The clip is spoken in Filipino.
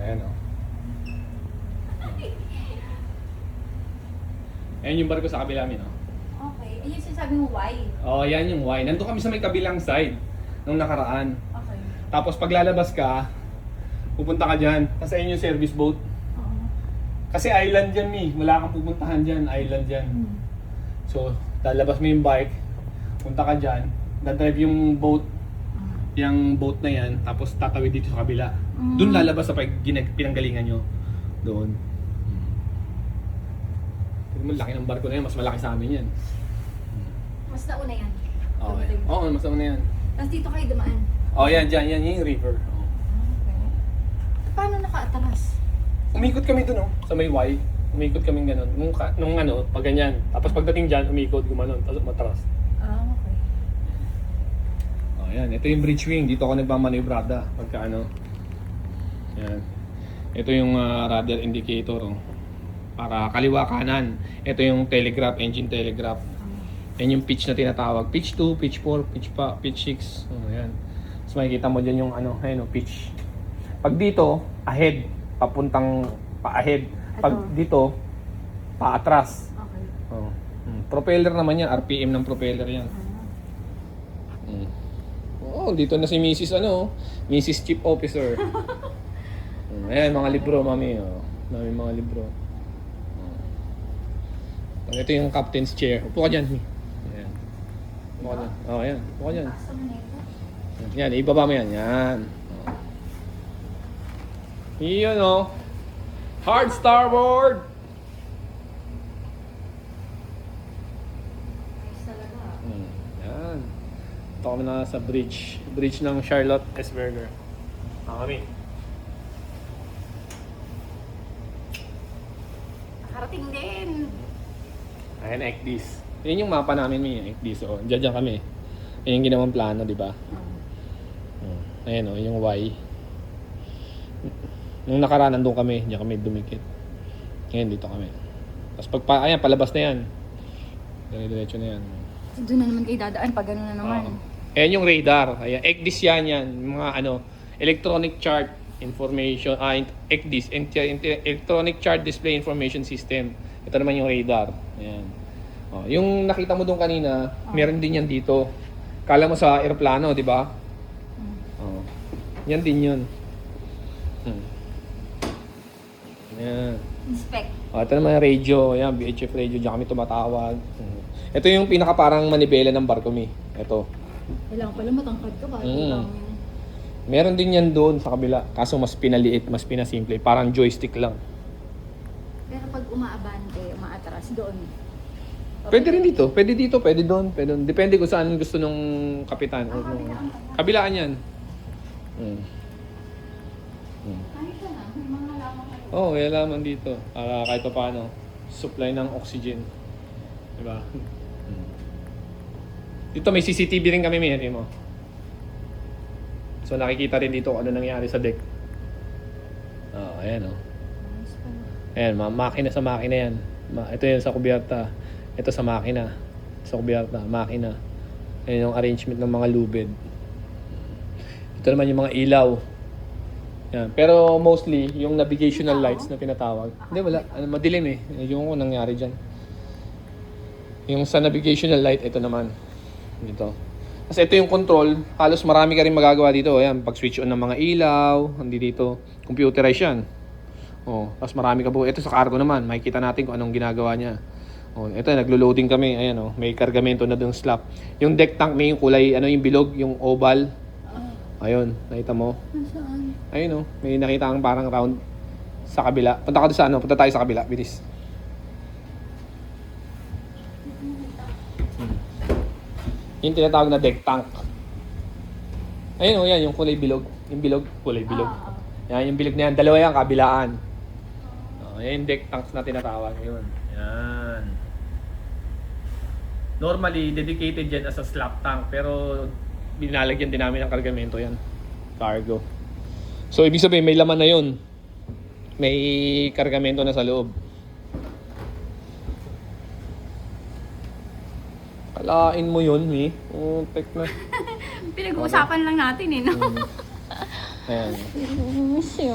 Ayan o. Ayan yung barko sa kabila amin, no? Okay. Yung sinasabi mo why? Oh, yan yung Y. Nandun kami sa may kabilang side nung nakaraan. Okay. Tapos pag lalabas ka, pupunta ka dyan. Kasi ayun yung service boat. Oo. Kasi island dyan, wala kang pupuntahan dyan, island dyan. Hmm. So, lalabas mo yung bike, punta ka dyan, dadrive yung boat, yung boat na yan, tapos tatawid dito sa kabila. Doon lalabas sa pinanggalingan nyo. Doon. Tignan mo, laki ng barko na yan, mas malaki sa amin yan. Mas nauna yan. Okay. Oo, mas naman na yan. Tapos dito kayo dumaan. Oh, yan, dyan, yan yung river. Oh. Okay. Paano nakaatras? Umikot kami doon, oh, sa may Y. Umikot kami gano'n. Nung ano, pag ganyan. Tapos pagdating dyan, umikot, gumanon, tapos matras. Okay. Oh, yan. Ito yung bridge wing. Dito ako nagmamanoebrada pagka ano. Yan. Ito yung radar indicator, oh. Para kaliwa kanan. Ito yung telegraph, engine telegraph. Yan yung pitch na tinatawag. Pitch 2, pitch 4, pitch 6. Oh, yan. Tapos makikita mo dyan yung ano, ayun, oh, pitch. Pag dito, ahead. Papuntang pa-ahead. Pag dito, pa-atras. Okay. Oh. Propeller naman yan. RPM ng propeller yan. Oh, dito na si Mrs. ano, Mrs. Chief Officer. Ayan, mga libro, mami. Oh. Mami, mga libro. Oh. Ito yung captain's chair. Upo ka dyan. Ayan. Upo ka dyan. Oh, ayan. Upo ka dyan. Yan, ibaba mo yan. Yan. Oh. Iyon, oh. Hard starboard! Nice talaga. Yan. Ito kami na sa bridge. Bridge ng Charlotte S. Berger. Kami. Nakarating din. Ayan, ECDIS. Yan yung mapa namin, ECDIS. So, dyan kami. Yan yung ginawang plano, di ba? Ayan o, yung Y. Nung nakaraan, nandun kami. Diyan kami dumikit. Ngayon, dito kami. Tapos ayan, palabas na yan. Dire-diretso na yan. Doon na naman kayo dadaan pag gano'n na naman. Ayan yung radar. Ayan, ECDIS yan. Mga ano, electronic chart information. ECDIS, electronic chart display information system. Ito naman yung radar. Ayan. Oh, yung nakita mo doon kanina, meron din yan dito. Kala mo sa eroplano, di ba? Oh. Yan din yun. Ayan. Inspect. Oh, ito naman yung radio. Ayan, VHF radio. Diyan kami tumatawag. Ito yung pinaka parang manibela ng barko, Ito. Kailangan pala matangkad ka ba? Kailangan yun. Meron din yan doon sa kabila. Kaso mas pinaliit, mas pinasimple. Parang joystick lang. Pero pag umaabante, umaatras doon. Pwede rin dito. Pwede dito, pwede doon. Pwede doon. Depende kung saan gusto nung kapitan. O nung... Kabilaan yan. Kahit ka na, may mga halaman kayo. Oo, may alaman dito. Para kahit pa paano, supply ng oxygen. Diba? Dito may CCTV rin kami, mo. So nakikita rin dito kung ano nangyari sa deck. Ayan o. Ayan, makina sa makina yan. Ito yan sa kubyerta. Ito sa makina. Sa kubyerta, makina. Ayan yung arrangement ng mga lubid. Ito naman yung mga ilaw. Yan. Pero mostly, yung navigational lights na tinatawag. Hindi, wala. Madilim eh. Yung nangyari dyan. Yung sa navigational light, ito naman. Dito. Kasi ito yung control. Halos marami ka rin magagawa dito. Ayan, pag-switch on ng mga ilaw. Hindi dito. Computerized yan. Oh, tapos marami ka po. Ito sa cargo naman. Makikita natin kung anong ginagawa niya. Oh, ito, naglo-loading kami. Ayan, oh. May kargamento na doon slap. Yung deck tank, may yung kulay, yung bilog, yung oval. Ayun, nakita mo? Saan? Ayun, oh. May nakita kang parang round sa kabila. Punta ka doon sa punta tayo sa kabila. Bilis. Yung tinatawag na deck tank. Ayun, oh, yan, yung kulay bilog. Yung bilog, kulay bilog. Yan, yung bilog na yan. Dalawa yan, kabilaan. Yan yung deck tanks na tinatawag. Ayun. Yan. Normally, dedicated yan as a slap tank. Pero, binalagyan din namin ng kargamento yan. Cargo. So, ibig sabihin, may laman na yun. May kargamento na sa loob. Kalain mo yun, Oh, tek na. Pinag-uusapan lang natin eh, no? Ayan. Miss you.